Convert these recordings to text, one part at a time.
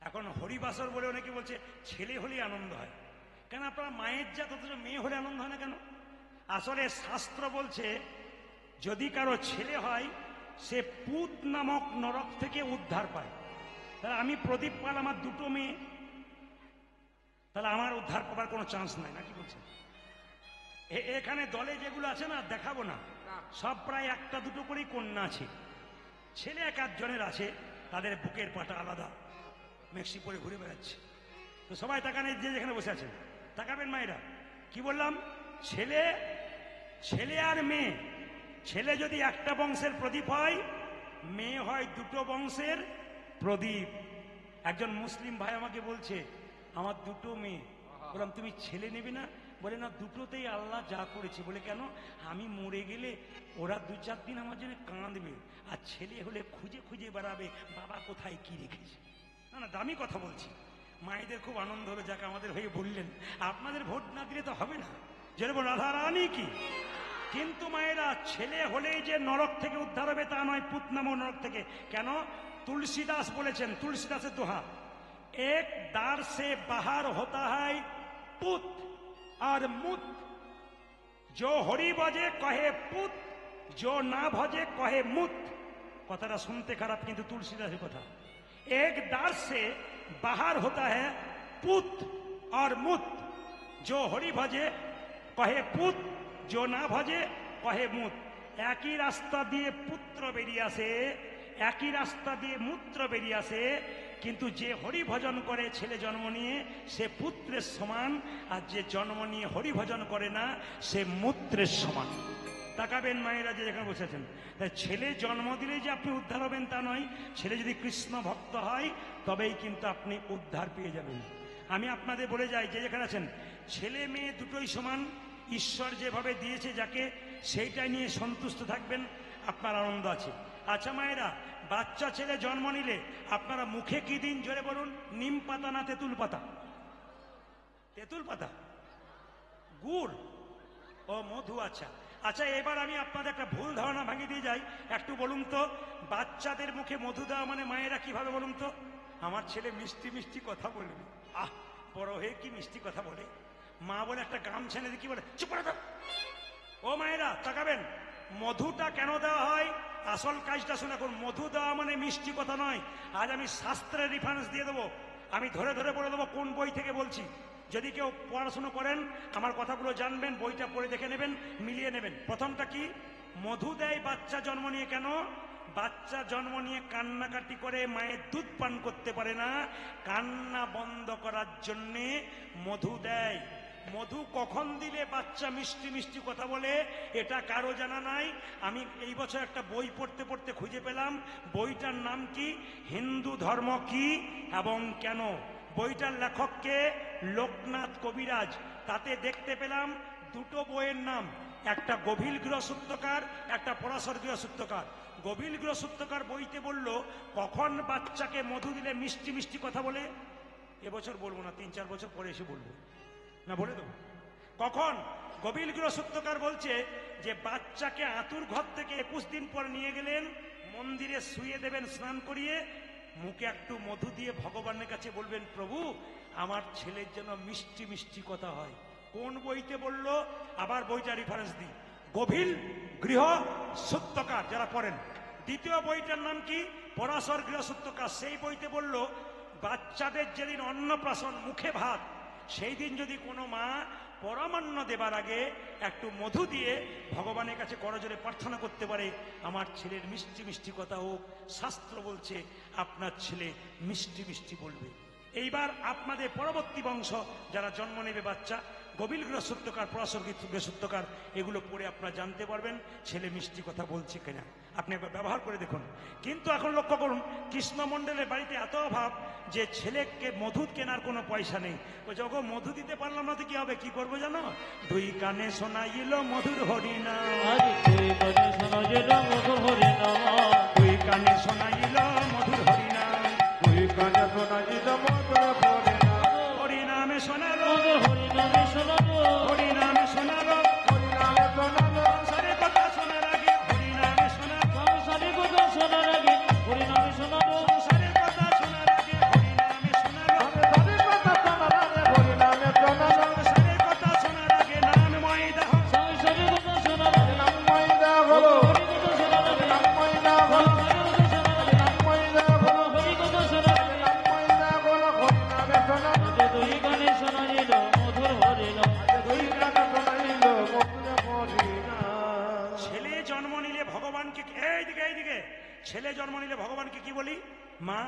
এখন হরিবাসর বলে অনেকে বলছে ছেলে হলেই আনন্দ হয়। কেন আপনারা মায়ের জাত, অথচ মেয়ে হলে আনন্দ হয় না কেন? আসলে শাস্ত্র বলছে যদি কারো ছেলে হয় সে পুত নামক নরক থেকে উদ্ধার পায়। তাহলে আমি প্রদীপ পাল, আমার দুটো মেয়ে, তাহলে আমার উদ্ধার পাবার কোনো চান্স নাই, নাকি বলছেন? এখানে দলে যেগুলো আছে না, দেখাবো না, সব প্রায় একটা দুটো করেই কন্যা আছে। ছেলে এক আধজনের আছে, তাদের বুকের পাটা আলাদা, মেক্সি পরে ঘুরে বেড়াচ্ছে। তো সবাই তাকানে, যে যেখানে বসে আছেন তাকাবেন। মায়েরা, কি বললাম? ছেলে ছেলে আর মেয়ে। ছেলে যদি একটা বংশের প্রদীপ হয়, মেয়ে হয় দুটো বংশের প্রদীপ। একজন মুসলিম ভাই আমাকে বলছে আমার দুটো মেয়ে। বললাম তুমি ছেলে নেবে না? বলে না, দুটোতেই আল্লাহ যা করেছে। বলে কেন? আমি মরে গেলে ওরা 2-4 দিন আমার জন্য কাঁদবে, আর ছেলে হলে খুঁজে খুঁজে বেড়াবে বাবা কোথায় কি রেখেছে। না না, দামি কথা বলছি। মায়েদের খুব আনন্দ হলো, যাকে আমাদের হয়ে বললেন। আপনাদের ভোট না দিলে তো হবে না, যেরকম রাধা রানী কি। কিন্তু মায়েরা, ছেলে হলেই যে নরক থেকে উদ্ধার হবে তা নয়, পুত নামক নরক থেকে। কেন? তুলসীদাস বলেছেন, তুলসীদাসের দোহা, এক দ্বার সে বাহার হতা হয় পুত আর মুত, जो हरि भजे कहे पुत, जो ना भजे कहे मुत। কথাটা শুনতে খারাপ, কিন্তু তুলসীদাসের কথা। एक द्वार से बाहर होता है पुत और मुत, जो हरि भजे कहे पुत, जो ना भजे कहे मुत। একই রাস্তা দিয়ে পুত্র বেরিয়ে আসে, একই রাস্তা দিয়ে মূত্র বেরিয়ে আসে, কিন্তু যে হরি ভজন করে ছেলে জন্ম নিয়ে সে পুত্রের সমান, আর যে জন্ম নিয়ে হরি ভজন করে না সে মূত্রের সমান। তাকাবেন মায়েরা, যে যেখানে বসেছেন। তাই ছেলে জন্ম দিলে যে আপনি উদ্ধার হবেন তা নয়, ছেলে যদি কৃষ্ণ ভক্ত হয় তবেই কিন্তু আপনি উদ্ধার পেয়ে যাবেন। আমি আপনাদের বলে যাই, যে যেখানে আছেন, ছেলে মেয়ে দুটোই সমান। ঈশ্বর যেভাবে দিয়েছে যাকে, সেইটাই নিয়ে সন্তুষ্ট থাকবেন, আপনার আনন্দ আছে। আচ্ছা মায়েরা, বাচ্চা ছেলে জন্ম নিলে আপনারা মুখে কি দিন জোরে বলুন? নিম পাতা না তেঁতুল পাতা? তেঁতুল পাতা, গুড় ও মধু। আচ্ছা আচ্ছা, এবার আমি আপনাদের একটা ভুল ধারণা ভাঙিয়ে দিয়ে যাই। একটু বলুন তো, বাচ্চাদের মুখে মধু দেওয়া মানে মায়েরা কিভাবে বলুন তো? আমার ছেলে মিষ্টি মিষ্টি কথা বলবে। আহ, বড় হয়ে কি মিষ্টি কথা বলে। মা বলে একটা গামছা এনে কি বলে, চুপ করে দাও। ও মায়েরা তাকাবেন, মধুটা কেন দেওয়া হয়? আসল কাজটা শুনে এখন। মধু দেওয়া মানে মিষ্টি কথা নয়। আজ আমি শাস্ত্রের রেফারেন্স দিয়ে দেবো, আমি ধরে ধরে বলে দেবো কোন বই থেকে বলছি। যদি কেউ পড়াশুনো করেন, আমার কথাগুলো জানবেন, বইটা পড়ে দেখে নেবেন, মিলিয়ে নেবেন। প্রথমটা কি? মধু দেয় বাচ্চা জন্ম নিয়ে। কেন? বাচ্চা জন্ম নিয়ে কান্নাকাটি করে, মায়ের দুধ পান করতে পারে না, কান্না বন্ধ করার জন্যে মধু দেয়। মধু কখন দিলে বাচ্চা মিষ্টি মিষ্টি কথা বলে এটা কারো জানা নাই। আমি এই বছর একটা বই পড়তে পড়তে খুঁজে পেলাম। বইটার নাম কি? হিন্দু ধর্ম কি এবং কেন। বইটার লেখককে লোকনাথ কবিরাজ। তাতে দেখতে পেলাম দুটো বইয়ের নাম, একটা গভীর গৃহসূত্রকার, একটা পরাশর গৃহসূত্রকার। গভীর গৃহসূত্রকার বইতে বলল কখন বাচ্চাকে মধু দিলে মিষ্টি মিষ্টি কথা বলে। এবছর বলবো না, 3-4 বছর পরে এসে বলবো, না বলে দেবো কখন। গভীর গৃহসূত্রকার বলছে যে বাচ্চাকে আতুর ঘর থেকে 21 দিন পর নিয়ে গেলেন, মন্দিরে শুয়ে দেবেন স্নান করিয়ে, মুখে একটু মধু দিয়ে ভগবানের কাছে বলবেন, প্রভু আমার ছেলের জন্য মিষ্টি মিষ্টি কথা হয়। কোন বইতে বললো? আবার বইটা রেফারেন্স দিই, গভীর গৃহসূত্রকার যারা পড়েন। দ্বিতীয় বইটার নাম কি? পরাশর গৃহসূত্রকার। সেই বইতে বললো বাচ্চাদের যেদিন অন্নপ্রাশন, মুখে ভাত, সেই দিন যদি কোনো মা পরমান্ন দেবার আগে একটু মধু দিয়ে ভগবানের কাছে করজোরে প্রার্থনা করতে পারে, আমার ছেলের মিষ্টি মিষ্টি কথা হোক, শাস্ত্র বলছে আপনার ছেলে মিষ্টি মিষ্টি বলবে। এইবার আপনাদের পরবর্তী বংশ যারা জন্ম নেবে বাচ্চা, গভীর গৃহসূত্রকার, পরাশর গৃহসূত্রকার, এগুলো পড়ে আপনারা জানতে পারবেন ছেলে মিষ্টি কথা বলছে কিনা। আপনি একবার ব্যবহার করে দেখুন। কিন্তু এখন লক্ষ্য করুন, কৃষ্ণমণ্ডলের বাড়িতে এত অভাব যে ছেলেকে মধু কেনার কোনো পয়সা নেই। ওই যখন মধু দিতে পারলাম না তো কি হবে? কি করবো জানো? দুই কানে শোনাইল মধুর হরিনাম, দুই কানে শোনাইল মধুর হরিনাম, দুই কানে শোনাইল মধুর হরিনাম, দুই কানে শোনাইল মধুর হরিনাম। হরিনামে শোনালো, হরিনামে শোনালো, হরিনামে শোনালো, হরিনামে শোনালো। সংসারের কথা শোনার আগে হরিনামে শোনালো, সংসারের কথা শোনার আগে হরিনামে শোনালো, সংসারের কথা শোনার আগে হরিনামে শোনালো। মা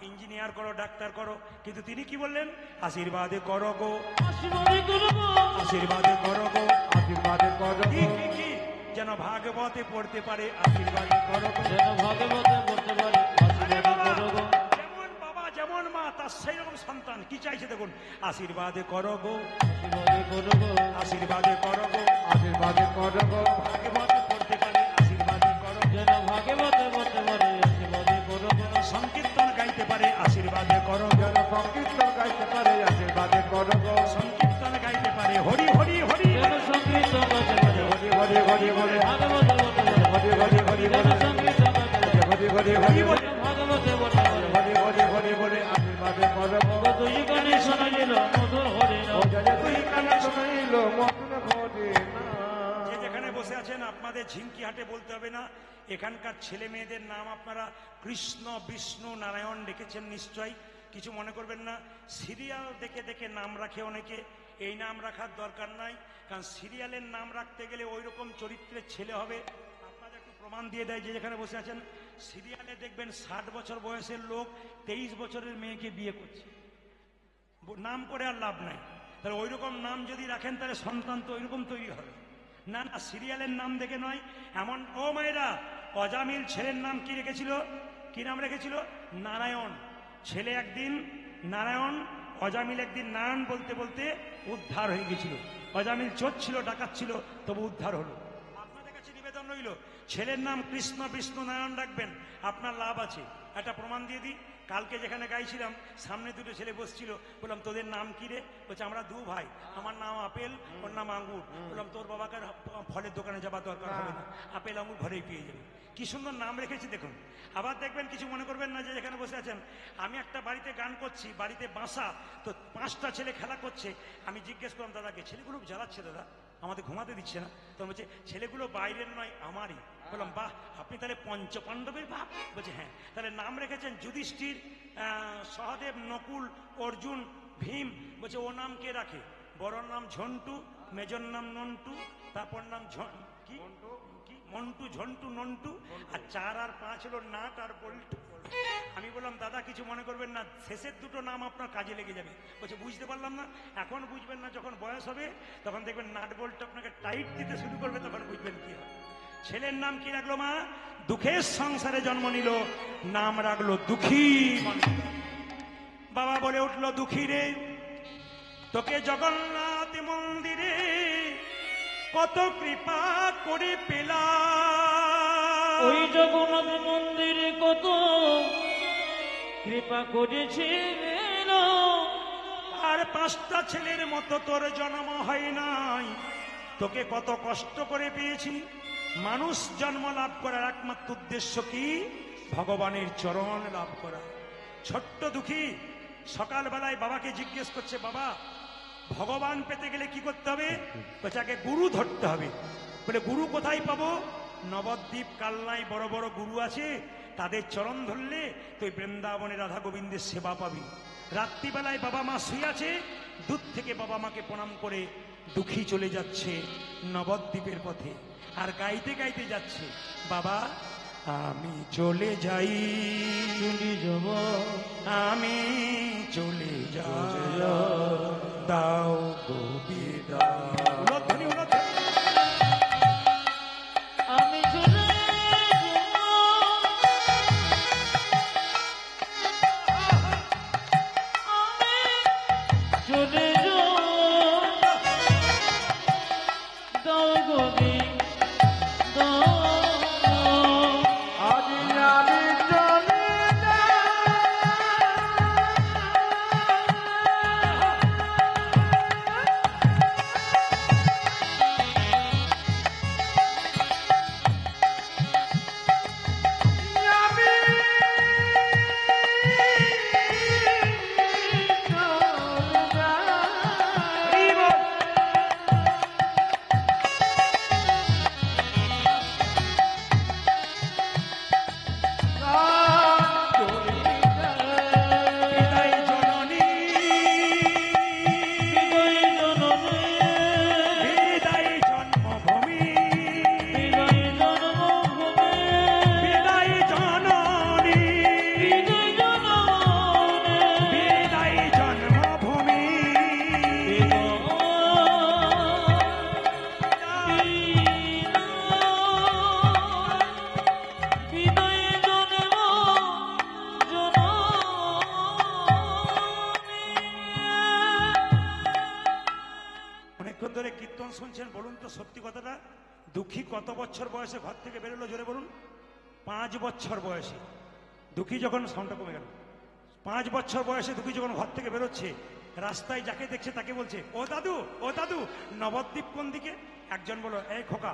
ইঞ্জিনিয়ার করো, ডাক্তার করো, কিন্তু তিনি কি বললেন? আশীর্বাদে করো গো, আশীর্বাদে করো গো, আশীর্বাদে করো গো, আশীর্বাদে করো কি কি কি যেন ভাগবতে পড়তে পারে, আশীর্বাদে করো গো। যেন ভাগবতে পড়তে পারে, আরে আশীর্বাদে বাবা, করো গো। যেমন বাবা যেমন মা তার সেই রকম সন্তান কি চাইছে দেখুন, আশীর্বাদে করো গো, আশীর্বাদে করো গো, আশীর্বাদে করো গো, আশীর্বাদে করো গো, ভাগবতে পড়তে পারে, আশীর্বাদে করো গো। যেন ভাগবতে পড়তে পারে, আশীর্বাদে করো গো। সংকীর্তন গাইতে পারে, আশীর্বাদে করো গো, যেন সংকীর্তন গাইতে পারে, আশীর্বাদে করো গো, সংকীর্তন গাইতে পারে, হরি হরি হরি, যেন সংকীর্তন গাইতে পারে, হরি হরি হরি বলে, ভাগবতে পড়তে পারে, হরি হরি হরি যেন বলে, সংকীর্তন গাইতে পারে, হরি হরি হরি বলে, যেন ভাগবতে পড়তে পারে। হরি হরি হরি বলে, আশীর্বাদে করো গো। ও দুই কানে শোনাইল মধুর হরি ও নাম, জয় তুই কানে শুনাইল মতন ঘটে না। যে যেখানে বসে আছেন আপনাদের ঝিঙ্কি হাটে বলতে হবে না, এখানকার ছেলে মেয়েদের নাম আপনারা কৃষ্ণ বিষ্ণু নারায়ণ রেখেছেন নিশ্চয়ই, কিছু মনে করবেন না। সিরিয়াল দেখে দেখে নাম রাখে অনেকে, এই নাম রাখার দরকার নাই, কারণ সিরিয়ালের নাম রাখতে গেলে ওই রকম চরিত্রের ছেলে হবে। আপনাদের একটু প্রমাণ দিয়ে দেয়, যে যেখানে বসে আছেন সিরিয়ালে দেখবেন 60 বছর বয়সের লোক 23 বছরের মেয়েকে বিয়ে করছে, নাম করে আর লাভ নাই। তাহলে ওই রকম নাম যদি রাখেন তাহলে সন্তান তো ওইরকম তৈরি হবে না। না, সিরিয়ালের নাম দেখে নয়। এমন ও মায়েরা, অজামিল ছেলের নাম কি রেখেছিল? কি নাম রেখেছিল? নারায়ণ। ছেলে একদিন নারায়ণ, অজামিল একদিন নারায়ণ বলতে বলতে উদ্ধার হয়ে গেছিল। অজামিল চোর ছিল, ডাকাত ছিল, তবু উদ্ধার হলো। আপনাদের কাছে নিবেদন রইল, ছেলের নাম কৃষ্ণ বিষ্ণু নারায়ণ রাখবেন, আপনার লাভ আছে। একটা প্রমাণ দিয়ে দিই, কালকে যেখানে গাইছিলাম সামনে দুটো ছেলে বসছিল, বললাম তোদের নাম কি রে? বলছে আমরা দু ভাই, আমার নাম আপেল, ওর নাম আঙ্গুর। বললাম তোর বাবাকে ফলের দোকানে যাবার দরকার হবে না, আপেল আঙ্গুর ঘরেই পেয়ে যাবে। কি সুন্দর নাম রেখেছি দেখুন। আবার দেখবেন, কিছু মনে করবেন না যে যেখানে বসে আছেন, আমি একটা বাড়িতে গান করছি, বাড়িতে বাসা, তো 5টা ছেলে খেলা করছে। আমি জিজ্ঞেস করলাম দাদাকে, ছেলেগুলো জ্বালাচ্ছে দাদা, আমাদের ঘুমাতে দিচ্ছে না। তো বলছে ছেলেগুলো বাইরের নয়, আমারই। বললাম বাহ, আপনি তাহলে পঞ্চপাণ্ডবের বাপ? বলছে হ্যাঁ। তাহলে নাম রেখেছেন যুধিষ্ঠির, সহদেব, নকুল, অর্জুন, ভীম। বলছে ও নাম কে রাখে? বড়র নাম ঝন্টু, মেজর নাম নন্টু, তারপর নাম কি মন্টু, ঝন্টু, নন্টু, আর 4 আর 5 হলো নাট আর বল্টু। আমি বললাম দাদা কিছু মনে করবেন না, শেষের দুটো নাম আপনার কাজে লেগে যাবে। বলছে বুঝতে পারলাম না। এখন বুঝবেন না, যখন বয়স হবে তখন দেখবেন নাট বল্টু আপনাকে টাইট দিতে শুরু করবে, তখন বুঝবেন কি হয়। ছেলের নাম কি রাখলো মা? দুঃখের সংসারে জন্ম নিল, নাম রাখলো দুঃখী মনি। বাবা বলে উঠলো, দুঃখী রে, তোকে জগন্নাথ মন্দিরে কত কৃপা করে পেলাম। ওই জগন্নাথ মন্দিরে কত কৃপা করেছে, আর 5টা ছেলের মতো তোর জন্ম হয় নাই, তোকে কত কষ্ট করে পেয়েছি। মানুষ জন্ম লাভ করার একমাত্র উদ্দেশ্য কি? ভগবানের চরণ লাভ করা। ছোট্ট দুঃখী সকালবেলায় বাবাকে জিজ্ঞেস করছে, বাবা ভগবান পেতে গেলে কি করতে হবে? বলছে আগে গুরু ধরতে হবে। বলে গুরু কোথায় পাবো? নবদ্বীপ কালনায় বড় বড় গুরু আছে, তাদের চরণ ধরলে তুই বৃন্দাবনে রাধা গোবিন্দের সেবা পাবি। রাত্রিবেলায় বাবা মা শুয়ে আছে, দূর থেকে বাবা মাকে প্রণাম করে দুঃখী চলে যাচ্ছে নবদ্বীপের পথে, আর গাইতে গাইতে যাচ্ছে, বাবা আমি চলে যাই, চলে যাব, আমি চলে যাই, দাও গোবিদা। উলধ্বনি, উলধ্বনি। আমি চলে যাব, আমি চলে যাব, দাও গোবিন্দা। আজ আমি চলে কীর্তন শুনছেন, বলুন তো সত্যি কথাটা, দুঃখী কত বছর বয়সে ঘর থেকে বেরোলো জোরে বলুন? 5 বছর বয়সে দুঃখী যখন, সাউন্ডটা কমে গেল, 5 বছর বয়সে দুঃখী যখন ঘর থেকে বেরোচ্ছে, রাস্তায় যাকে দেখছে তাকে বলছে, ও দাদু, ও দাদু, নবদ্বীপ কোন দিকে? একজন বলল, এই খোকা,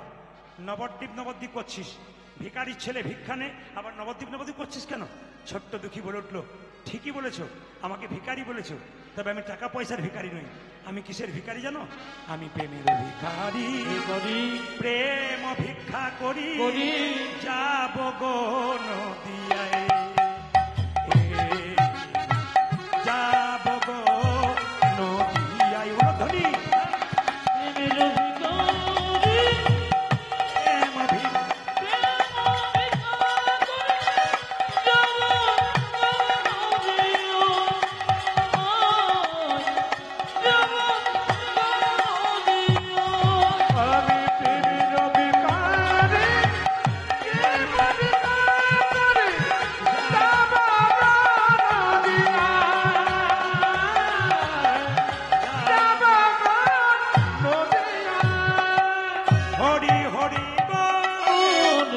নবদ্বীপ করছিস, ভিখারির ছেলে ভিক্ষা নে, আবার নবদ্বীপ করছিস কেন? ছোট্ট দুঃখী বলে উঠলো, ঠিকই বলেছো, আমাকে ভিখারি বলেছো, তবে আমি টাকা পয়সার ভিখারি নই। আমি কিসের ভিখারি জানো? আমি প্রেমের ভিখারি, করি প্রেম ভিক্ষা করি, করি যাব গো নদিয়ায়, যাব গো নদিয়ায়। উলধ্বনি, প্রেমের ভিখারি, প্রেম ভিক্ষা, আমি প্রেমের ভিখারি, প্রেম ভিখারি, যাব নদিয়া, যাব নদিয়া। হরি হরি বল,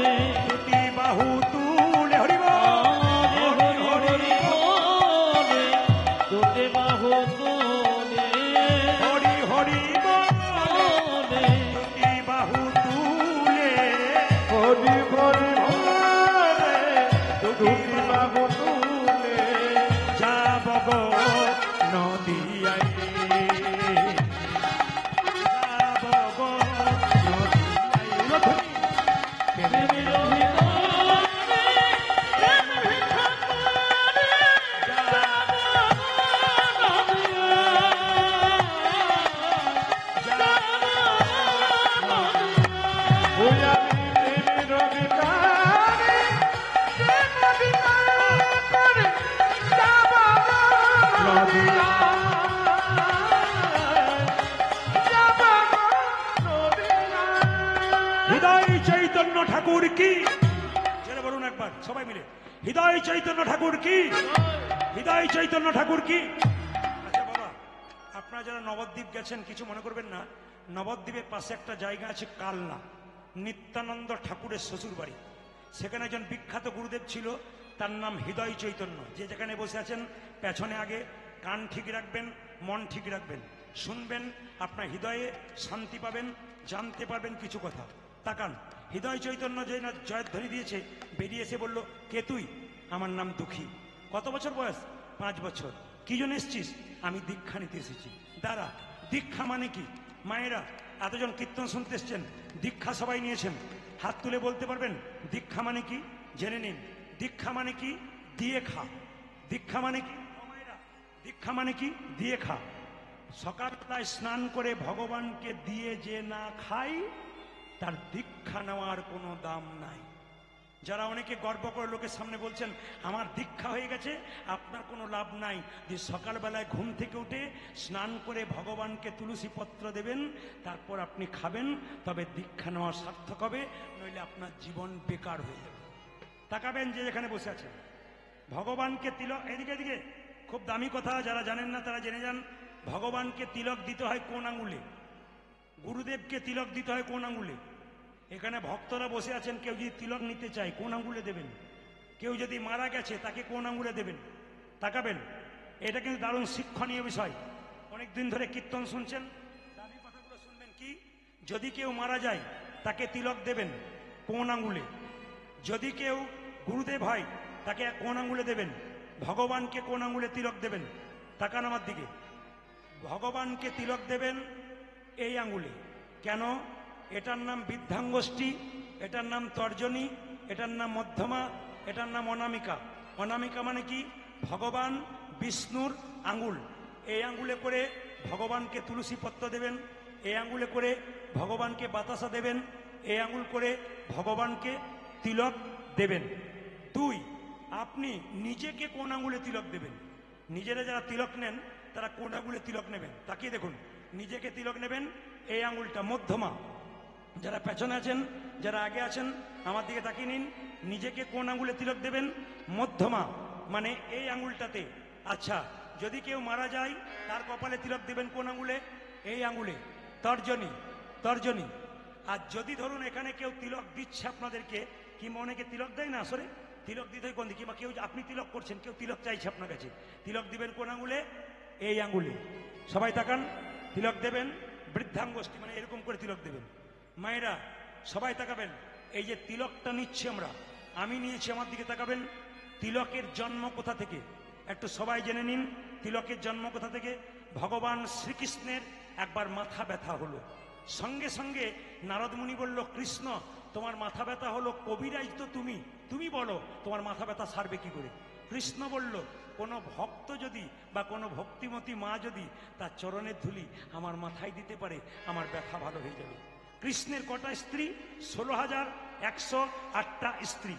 দুটি বাহু তুলে হরি বল, হরি হরি বল, হরি হরি বল, দুটি বাহু তুলে, হরি হরি ভোরে দুটি বাহু তুলে, যাব গো নদিয়ায়, যাব গো নদিয়ায়। উলধ্বনি, প্রেমের ওই আমি প্রেমের ভিখারি, প্রেম ভিখারি, যাব নদিয়া, যাব নদিয়া। হৃদয় চৈতন্য ঠাকুর কি? জোরে বলুন একবার সবাই মিলে, হৃদয় চৈতন্য ঠাকুর কি? হৃদয় চৈতন্য ঠাকুর কি? আচ্ছা বাবা, আপনারা যারা নবদ্বীপ গেছেন কিছু মনে করবেন না, নবদ্বীপের পাশে একটা জায়গা আছে কালনা, নিত্যানন্দ ঠাকুরের শ্বশুর বাড়ি। সেখানে একজন বিখ্যাত গুরুদেব ছিল, তার নাম হৃদয় চৈতন্য। যে যেখানে বসে আছেন পেছনে আগে কান ঠিক রাখবেন, মন ঠিক রাখবেন, শুনবেন, আপনার হৃদয়ে শান্তি পাবেন, জানতে পারবেন কিছু কথা। তাকান, হৃদয় চৈতন্য যে না জয়ধ্বনি দিয়েছে, বেরিয়ে এসে বলল, কে তুই? আমার নাম দুঃখী। কত বছর বয়স? 5 বছর। কি জন্য এসছিস? আমি দীক্ষা নিতে এসেছি। দাঁড়া, দীক্ষা মানে কি? মায়েরা এতজন কীর্তন শুনতে এসছেন, দীক্ষা সবাই নিয়েছেন, হাত তুলে বলতে পারবেন দীক্ষা মানে কি? জেনে নিন, দীক্ষা মানে কি? দিয়ে খা। দীক্ষা মানে কি? ও মায়েরা, দীক্ষা মানে কি? দিয়ে খা। সকালবেলায় স্নান করে ভগবানকে দিয়ে যে না খাই, তার দীক্ষা নেওয়ার কোনো দাম নাই। যারা অনেকে গর্ব করে লোকের সামনে বলছেন আমার দীক্ষা হয়ে গেছে, আপনার কোনো লাভ নাই। যে সকালবেলায় ঘুম থেকে উঠে স্নান করে ভগবানকে তুলসী পত্র দেবেন, তারপর আপনি খাবেন, তবে দীক্ষা নেওয়া সার্থক হবে, নইলে আপনার জীবন বেকার হয়ে যাবে। তাকাবেন যে যেখানে বসে আছেন, ভগবানকে তিলক, এদিকে এদিকে, খুব দামি কথা, যারা জানেন না তারা জেনে যান। ভগবানকে তিলক দিতে হয় কোন আঙুলে? গুরুদেবকে তিলক দিতে হয় কোন আঙুলে? এখানে ভক্তরা বসে আছেন, কেউ যদি তিলক নিতে চায় কোন আঙুলে দেবেন? কেউ যদি মারা গেছে তাকে কোন আঙুলে দেবেন? তাকাবেন, এটা কিন্তু দারুণ শিক্ষণীয় বিষয়। অনেক দিন ধরে কীর্তন শুনছেন, দাবি কথাগুলো শুনবেন কি? যদি কেউ মারা যায় তাকে তিলক দেবেন কোন আঙুলে? যদি কেউ গুরুদেব হয় তাকে কোন আঙুলে দেবেন? ভগবানকে কোন আঙুলে তিলক দেবেন? তাকান আমার দিকে, ভগবানকে তিলক দেবেন এই আঙুলে। কেন? এটার নাম বৃদ্ধাঙ্গুষ্ঠী, এটার নাম তর্জনী, এটার নাম মধ্যমা, এটার নাম অনামিকা। অনামিকা মানে কি? ভগবান বিষ্ণুর আঙ্গুল। এই আঙ্গুলে করে ভগবানকে তুলসী পত্র দেবেন, এই আঙ্গুলে করে ভগবানকে বাতাসা দেবেন, এই আঙ্গুল করে ভগবানকে তিলক দেবেন। 2, আপনি নিজেকে কোন আঙ্গুলে তিলক দেবেন? নিজেরা যারা তিলক নেন তারা কোন আঙ্গুলে তিলক নেবেন? তাকিয়ে দেখুন, নিজেকে তিলক নেবেন এই আঙ্গুলটা, মধ্যমা। যারা পেছনে আছেন, যারা আগে আছেন, আমার দিকে তাকিয়ে নিন, নিজেকে কোন আঙ্গুলে তিলক দেবেন? মধ্যমা, মানে এই আঙ্গুলটাতে। আচ্ছা, যদি কেউ মারা যায় তার কপালে তিলক দেবেন কোন আঙ্গুলে? এই আঙ্গুলে। তর্জনী, তর্জনী। আর যদি ধরুন এখানে কেউ তিলক দিচ্ছে আপনাদেরকে, কিংবা অনেকে তিলক দেয় না, আসলে তিলক দিতে হয় কোন দিকে, কিংবা কেউ আপনি তিলক করছেন, কেউ তিলক চাইছে আপনার কাছে, তিলক দিবেন কোন আঙুলে? এই আঙুলে। সবাই তাকান, তিলক দেবেন বৃদ্ধাঙ্গুষ্ঠী, মানে এরকম করে তিলক দেবেন। মায়েরা সবাই তাকাবেন, এই যে তিলকটা নিচ্ছি আমরা, আমি নিয়েছি, আমার দিকে তাকাবেন। তিলকের জন্ম কোথা থেকে একটু সবাই জেনে নিন। তিলকের জন্ম কোথা থেকে? ভগবান শ্রীকৃষ্ণের একবার মাথা ব্যথা হলো, সঙ্গে সঙ্গে নারদ মুনি বলল, কৃষ্ণ তোমার মাথা ব্যথা হলো, কবিরাজ তো তুমি, তুমি বলো তোমার মাথা ব্যথা সারবে কি করে? কৃষ্ণ বলল, কোনো ভক্ত যদি বা কোনো ভক্তিমতী মা যদি তার চরণের ধুলি আমার মাথায় দিতে পারে, আমার ব্যথা ভালো হয়ে যাবে। কৃষ্ণের কটা স্ত্রী? 16,108টা স্ত্রী।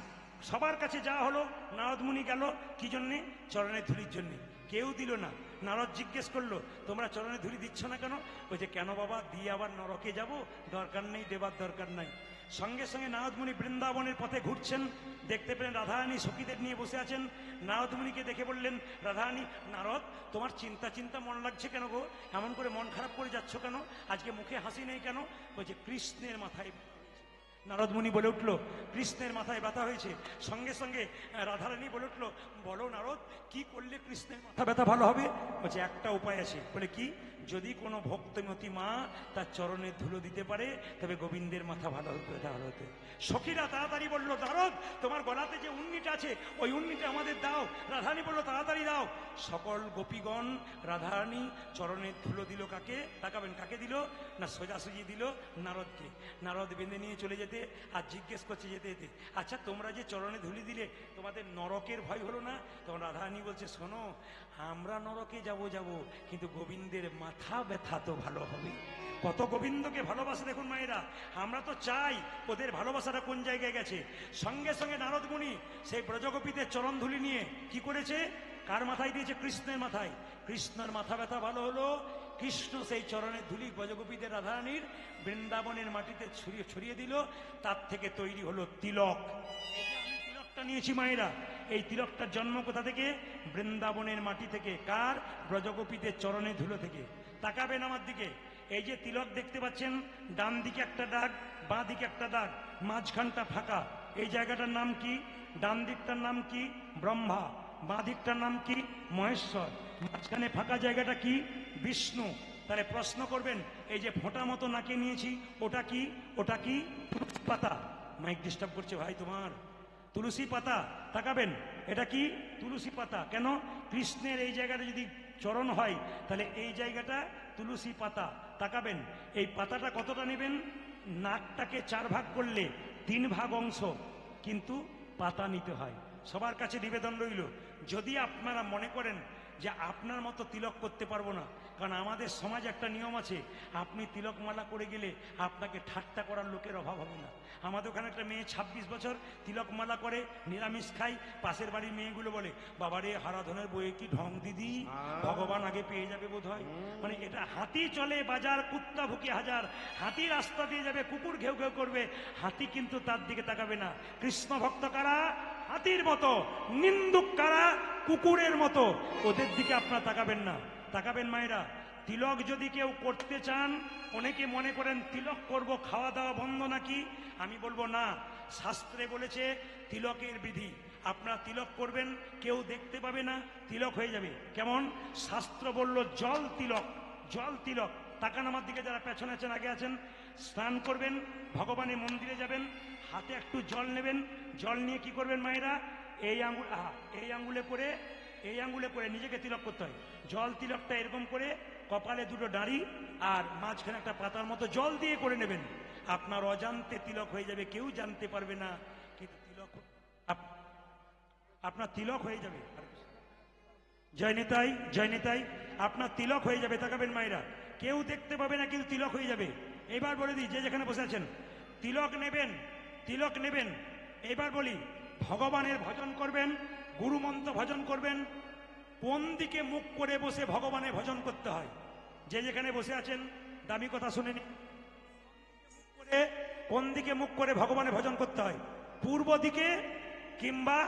সবার কাছে যা হলো, নারদ মুনি গেল কি জন্যে? চরণের ধুলির জন্যে। কেউ দিল না। নারদ জিজ্ঞেস করলো, তোমরা চরণে ধুলি দিচ্ছ না কেন? বলছে, কেন বাবা, দিয়ে আবার নরকে যাব, দরকার নেই, দেবার দরকার নাই। সঙ্গে সঙ্গে নারদ মুনি বৃন্দাবনের পথে ঘুরছেন, দেখতে পেলেন রাধারানী সখীদের নিয়ে বসে আছেন। নারদ মুনিকে দেখে বললেন, রাধারানী, নারদ তোমার চিন্তা চিন্তা মন লাগছে কেন গো? এমন করে মন খারাপ করে যাচ্ছ কেন? আজকে মুখে হাসি নেই কেন? বলছে, কৃষ্ণের মাথায়। নারদ মুনি বলে উঠলো, কৃষ্ণের মাথায় ব্যথা হয়েছে। সঙ্গে সঙ্গে রাধারানী বলে উঠলো, বলো নারদ, কি করলে কৃষ্ণের মাথা ব্যথা ভালো হবে? বলছে, একটা উপায় আছে। বলে, কি? যদি কোনো ভক্তমতী মা তার চরণে ধুলো দিতে পারে, তবে গোবিন্দের মাথা ভালো হতে, ভালো হতে। সখীরা তাড়াতাড়ি বললো, নারদ তোমার গলাতে যে উন্নিটা আছে, ওই উন্নিটা আমাদের দাও। রাধারানী বললো, তাড়াতাড়ি দাও। সকল গোপীগণ রাধারানী চরণে ধুলো দিল। কাকে? তাকাবেন, কাকে দিল? না সোজাসুজি দিল নারদকে। নারদ বেঁধে নিয়ে চলে যেতে, আর জিজ্ঞেস করছে যেতে যেতে, আচ্ছা তোমরা যে চরণে ধুলি দিলে, তোমাদের নরকের ভয় হলো না? তখন রাধারানী বলছে, শোনো, আমরা নরকে যাব, কিন্তু গোবিন্দের মাথা ব্যথা তো ভালো হবে। কত গোবিন্দকে ভালোবাসে দেখুন মায়েরা। আমরা তো চাই, ওদের ভালোবাসাটা কোন জায়গায় গেছে। সঙ্গে সঙ্গে নারদ মুনি সেই ব্রজগোপীদের চরণ ধুলি নিয়ে কি করেছে? কার মাথায় দিয়েছে? কৃষ্ণের মাথায়। কৃষ্ণের মাথা ব্যথা ভালো হলো। কৃষ্ণ সেই চরণের ধুলি ব্রজগোপীদের রাধারানীর বৃন্দাবনের মাটিতে ছড়িয়ে দিল। তার থেকে তৈরি হলো তিলক। এই যে আমি তিলকটা নিয়েছি মায়েরা, এই তিলকটার জন্ম কোথা থেকে? বৃন্দাবনের মাটি থেকে। কার? ব্রজগোপীদের চরণে ধুলো থেকে। তাকাবেন আমার দিকে, এই যে তিলক দেখতে পাচ্ছেন, ডান দিকে একটা দাগ, বাঁ দিকে একটা দাগ, মাঝখানটা ফাঁকা। এই জায়গাটার নাম কি? ডান দিকটার নাম কি? ব্রহ্মা। বাঁ দিকটার নাম কি? মহেশ্বর। মাঝখানে ফাঁকা জায়গাটা কি? বিষ্ণু। তাহলে প্রশ্ন করবেন, এই যে ফোঁটা মতো নাকে নিয়েছি, ওটা কি? ওটা কি? তুলসী পাতা। মাইক ডিস্টার্ব করছে ভাই তোমার। তুলসী পাতা। তাকাবেন, এটা কি? তুলসী পাতা। কেন? কৃষ্ণের এই জায়গাটা যদি চরণ হয়, তাহলে এই জায়গাটা তুলসী পাতা। তাকাবেন, এই পাতাটা কতটা নেবেন? নাকটাকে 4 ভাগ করলে 3 ভাগ অংশ কিন্তু পাতা নিতে হয়। সবার কাছে নিবেদন রইল, যদি আপনারা মনে করেন যে আপনার মতো তিলক করতে পারবো না, কারণ আমাদের সমাজে একটা নিয়ম আছে, আপনি তিলকমালা করে গেলে আপনাকে ঠাট্টা করার লোকের অভাব হবে না। আমাদের ওখানে একটা মেয়ে 26 বছর তিলকমালা করে, নিরামিষ খাই। পাশের বাড়ির মেয়েগুলো বলে, বাবারে হারাধনের বইয়ে কি ঢং দিদি, ভগবান আগে পেয়ে যাবে বোধ হয়। মানে এটা হাতি চলে বাজার, কুত্তা ভুকে হাজার। হাতি রাস্তা দিয়ে যাবে, কুকুর ঘেউ ঘেউ করবে, হাতি কিন্তু তার দিকে তাকাবে না। কৃষ্ণ ভক্ত কারা? হাতির মতো। নিন্দুক কারা? কুকুরের মতো। ওদের দিকে আপনারা তাকাবেন না। তাকাবেন মায়েরা, তিলক যদি কেউ করতে চান, অনেকে মনে করেন তিলক করব খাওয়া দাওয়া বন্ধ নাকি? আমি বলবো না, শাস্ত্রে বলেছে তিলকের বিধি। আপনারা তিলক করবেন, কেউ দেখতে পাবে না, তিলক হয়ে যাবে। কেমন? শাস্ত্র বলল জল তিলক, জল তিলক। তাকান আমার দিকে, যারা পেছনে আছেন, আগে আছেন। স্নান করবেন, ভগবানের মন্দিরে যাবেন, হাতে একটু জল নেবেন। জল নিয়ে কি করবেন মায়েরা? এই আঙ্গুল, এই আঙ্গুলে করে নিজেকে তিলক করতে হয়। জল তিলকটা এরকম করে কপালে 2টো দাঁড়ি আর মাঝখানে একটা পাতার মতো জল দিয়ে করে নেবেন। আপনার অজান্তে তিলক হয়ে যাবে, কেউ জানতে পারবে না, কিন্তু তিলক আপনার তিলক হয়ে যাবে। জয় নিতাই, জয় নিতাই। আপনার তিলক হয়ে যাবে। তাকাবেন মায়েরা, কেউ দেখতে পাবে না, কিন্তু তিলক হয়ে যাবে। এবার বলে দিই, যে যেখানে বসে আছেন, তিলক নেবেন, তিলক নেবেন। এবার বলি, ভগবানের ভজন করবেন, গুরুমন্ত্র ভজন করবেন। কোন দিকে মুখ করে বসে ভগবানের ভজন করতে হয়? যে যেখানে বসে আছেন, দামি কথা শুনে নিন। কোন দিকে মুখ করে ভগবানের ভজন করতে হয়? পূর্ব দিকে কিংবা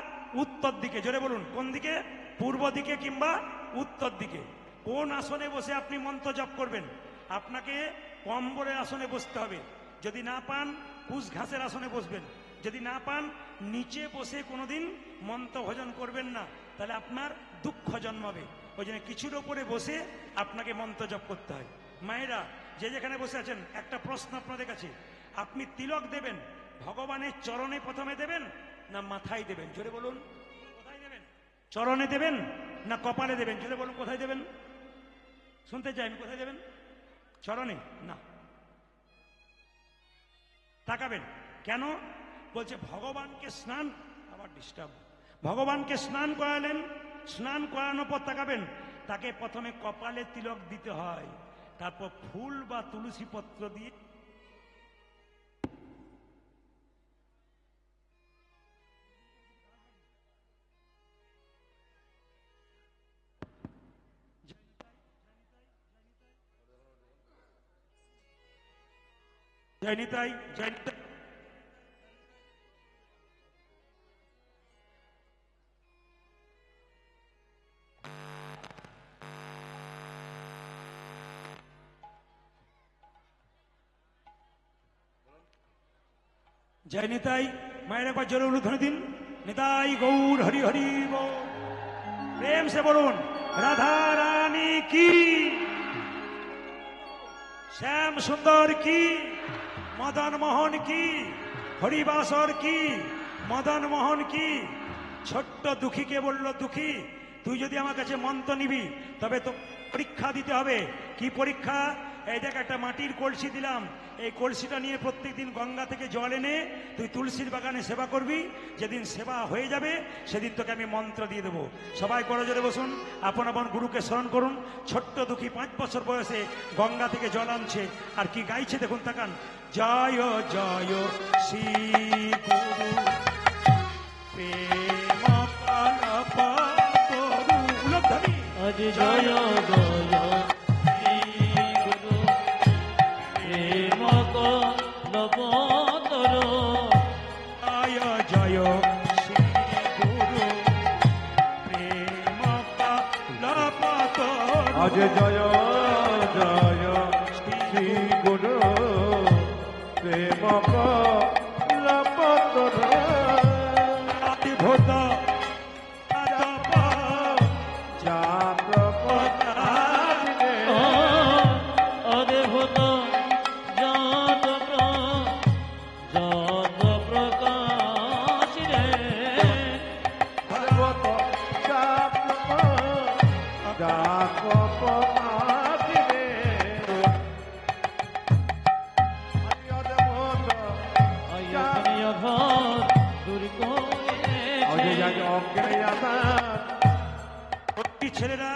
উত্তর দিকে? জোরে বলুন, কোন দিকে? পূর্ব দিকে কিংবা উত্তর দিকে। কোন আসনে বসে আপনি মন্ত্র জপ করবেন? আপনাকে কম্বলের আসনে বসতে হবে। যদি না পান কুশ ঘাসের আসনে বসবেন। যদি না পান নিচে বসে কোনোদিন মন্ত্র ভজন করবেন না, তাহলে আপনার দুঃখ জন্মাবে। ওই জন্য কিছুর ওপরে বসে আপনাকে মন্ত্র জপ করতে হয়। মায়েরা যে যেখানে বসে আছেন, একটা প্রশ্ন আপনাদের কাছে, আপনি তিলক দেবেন ভগবানের চরণে প্রথমে দেবেন না মাথায় দেবেন? জোরে বলুন, কোথায় দেবেন? চরণে দেবেন না কপালে দেবেন? জোরে বলুন, কোথায় দেবেন? শুনতে চাই আমি, কোথায় দেবেন? চরণে না, তাকাবেন কেন? বলছে ভগবানকে স্নান, আবার ডিস্টার্ব, ভগবানকে স্নান করালেন, স্নান করানোর পর তাকাবেন, তাকে প্রথমে কপালে তিলক দিতে হয়, তারপর ফুল বা তুলসী পত্র দিয়ে জয়নিতাই জয়নিতাই জয় নিতাই। মায়ের একবার জোরে উলুধ্বনি দিন, নিতাই গৌর হরি হরি বল। প্রেম সে বলুন রাধা রানী কি, শ্যাম সুন্দর কি, মদন মোহন কি, হরিবাসর কি, মদন মোহন কি। ছোট্ট দুঃখীকে বলল, দুঃখী তুই যদি আমার কাছে মন্ত্র নিবি তবে তো পরীক্ষা দিতে হবে। কি পরীক্ষা? এই দেখ একটা মাটির কলসি দিলাম, এই কলসিটা নিয়ে প্রত্যেকদিন গঙ্গা থেকে জল এনে তুই তুলসীর বাগানে সেবা করবি। যেদিন সেবা হয়ে যাবে সেদিন তোকে আমি মন্ত্র দিয়ে দেবো। সবাই করজোরে বসুন, আপন আপন গুরুকে স্মরণ করুন। ছোট্ট দুঃখী 5 বছর বয়সে গঙ্গা থেকে জল আনছে, আর কি গাইছে দেখুন, তাকান। জয় জয় শ্রী গুরু প্রেম আজ জয় জয় জয় শ্রী গুরু প্রেম আজ জয় জয় শ্রী গুরু প্রেম আদিভূত ছেলেরা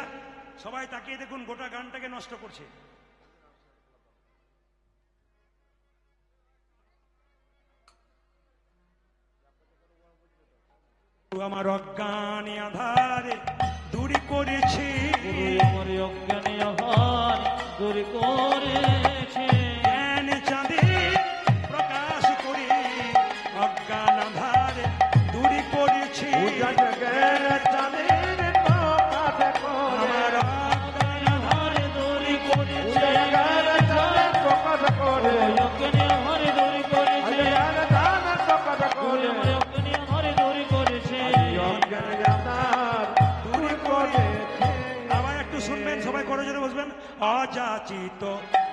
সবাই তাকিয়ে দেখুন, গোটা গানটাকে নষ্ট করছে। আমার অজ্ঞানী আধারে দূর করেছে, আমার অজ্ঞানী আধার দূর করেছে, জ্ঞান চাঁদে প্রকাশ করে অজ্ঞান আধারে দূর করেছে। জ্ঞান চাঁদে আমার অজ্ঞান আধারে দূর করেছে, অজ্ঞানী আধার দূর করেছে, আবার একটু শুনবেন, সবাই করে জোরে বসবেন। অযাচিত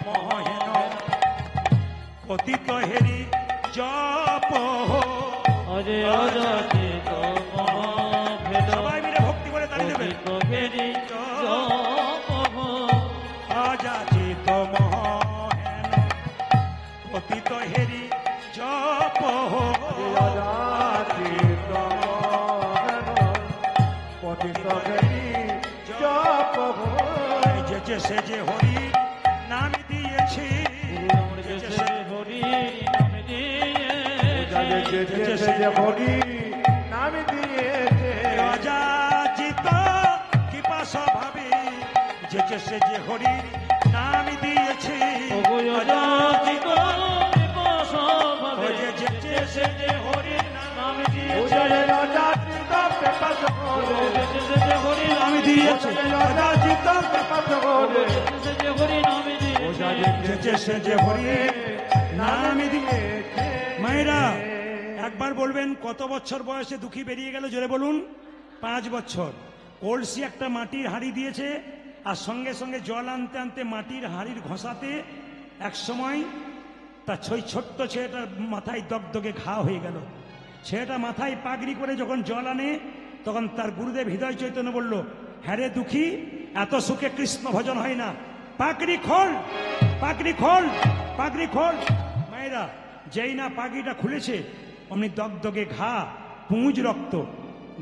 মহেন পতিত হেরি জপ, অজে অযাচিত মহাভেদ, সবাই মিলে ভক্তি করে তালি দেবেন। হেরি অযাচিত মহেন পতিত হেরি জপ, যে সে যে হরি নাম দিয়েছে, হরি নাম দিয়েছে, হরি নাম দিয়েছে, অযাচিত কৃপা স্বভাবে যে সে যে হরি নাম দিয়েছে, অযাচিত কৃপা স্বভাবে যে সে যে হরি নাম দিয়েছে, অযাচিত কৃপা স্বভাবে হরি নাম দিয়েছে, অযাচিত কৃপা স্বভাবে হরি নাম দিয়েছে, যেচে সেজে হরি নামে দিয়ে। মায়েরা একবার বলবেন কত বছর বয়সে দুঃখী বেরিয়ে গেল, জোরে বলুন। 5 বছর। কলসি একটা মাটির হাঁড়ি দিয়েছে, আর সঙ্গে সঙ্গে জল আনতে আনতে মাটির হাঁড়ির ঘষাতে এক সময় তার ছোট্ট ছেলেটার মাথায় দগদগে ঘা হয়ে গেল। ছেলেটা মাথায় পাগড়ি করে যখন জল আনে, তখন তার গুরুদেব হৃদয় চৈতন্য বলল, হ্যাঁ রে দুঃখী, এত সুখে কৃষ্ণ ভজন হয় না, পাগড়ি খোল, পাগড়ি খোল, পাগড়ি খোল। মায়েরা যেই না পাগড়িটা খুলেছে, অমনি দগদগে ঘা, পুঁজ রক্ত।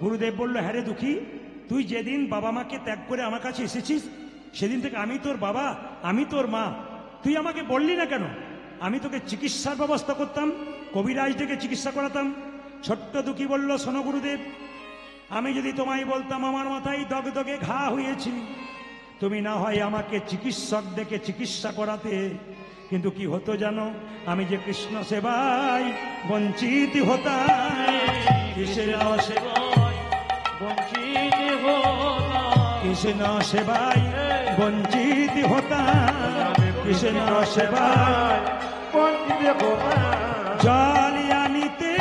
গুরুদেব বলল, হ্যাঁ রে দুঃখী, তুই যেদিন বাবা মাকে ত্যাগ করে আমার কাছে এসেছিস, সেদিন থেকে আমি তোর বাবা, আমি তোর মা, তুই আমাকে বললি না কেন? আমি তোকে চিকিৎসার ব্যবস্থা করতাম, কবিরাজ থেকে চিকিৎসা করাতাম। ছোট্ট দুঃখী বলল, শোনো গুরুদেব, আমি যদি তোমায় বলতাম আমার মাথায় দগদগে ঘা হয়েছে, তুমি না হয় আমাকে চিকিৎসক ডেকে চিকিৎসা করাতে, কিন্তু কি হতো জানো, আমি যে কৃষ্ণ সেবায় বঞ্চিত হতাম। কৃষ্ণ সেবায় বঞ্চিত হতাম, কৃষ্ণ সেবায় বঞ্চিত হতাম, কৃষ্ণ সেবায় বঞ্চিত হতাম। জল আনিতে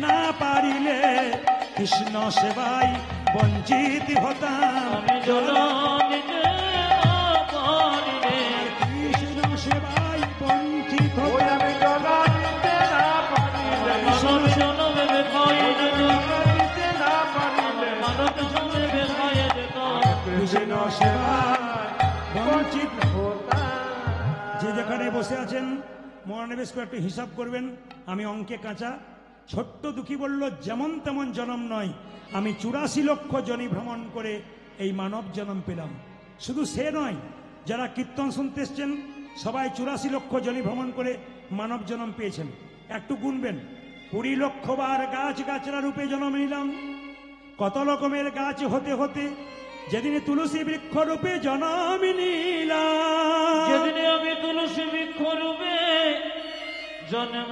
না পারিলে কৃষ্ণ সেবায় বঞ্চিত হতাম। আমি জলানিতে না পারিলে কৃষ্ণ সেবায় বঞ্চিত ওই হতাম। আমি জলা দিতে না পারিলে, মানব জনমে বেখাই যেত, জলা দিতে না পারিলে, মানব জনমে বেখাই যেত। কৃষ্ণ সেবায় বঞ্চিত। হতাম। যে যেখানে বসে আছেন মহানিবেশ করে একটু হিসাব করবেন, আমি অঙ্কে কাঁচা। ছোট্ট দুঃখী বলল, যেমন তেমন জনম নয়, আমি 84 লক্ষ জনি ভ্রমণ করে এই মানব জন্ম পেলাম। শুধু সে নয়, যারা কীর্তন শুনতে এসছেন সবাই 84 লক্ষ জনি ভ্রমণ করে মানব জন্ম পেয়েছেন। একটু গুনবেন, 20 লক্ষ বার গাছ গাছরা রূপে জন্ম নিলাম। কত রকমের গাছ হতে হতে যেদিনে তুলসী বৃক্ষ রূপে জন্ম নিলাম। যেদিনে আমি তুলসী বৃক্ষ রূপে জন্ম